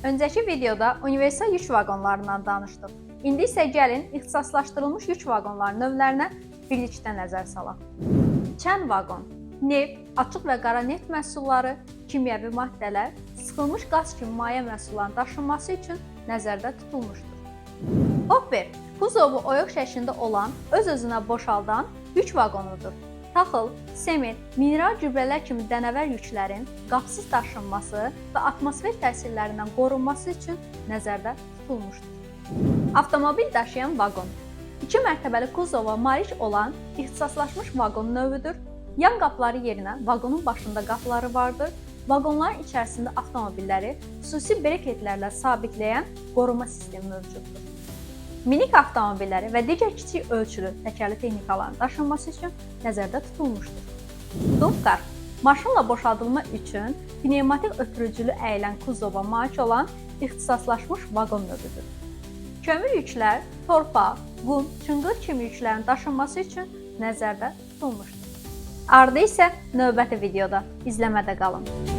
Öncəki videoda universal yük vaqonlarından danışdıq. İndi isə gəlin ixtisaslaşdırılmış yük vaqonları növlərinə birlikdə nəzər salaq. Çən vaqon neft, açıq və qara neft məhsulları, kimyəvi maddələr, sıxılmış qaz kimi maye məhsullarının daşınması üçün nəzərdə tutulmuşdur. Hopper kuzovu oyuq şəklində olan, öz-özünə boşaldan yük vaqonudur. Taxıl, sement, mineral gübrələr kimi dənəvər yüklərin qapsız daşınması və atmosfer təsirlərindən qorunması üçün nəzərdə tutulmuşdur. Avtomobil daşıyan vaqon 2 mərtəbəli kuzova malik olan ixtisaslaşmış vaqon növüdür. Yan qapıları yerinə vaqonun başında qapıları vardır. Vaqonların içərisində avtomobilləri xüsusi breketlərlə sabitləyən qoruma sistemi mövcuddur. Minik avtomobilləri və digər kiçik ölçülü təkərli texnikaların daşınması üçün nəzərdə tutulmuşdur. Dump-car maşınla boşaldılma üçün pnevmatik ötürücülü əyilən kuzova malik olan ixtisaslaşmış vaqon növüdür. Kömür yüklər, torpaq, qum, çınqıl kimi yüklərin daşınması üçün nəzərdə tutulmuşdur. Ardı isə növbəti videoda izləmədə qalın.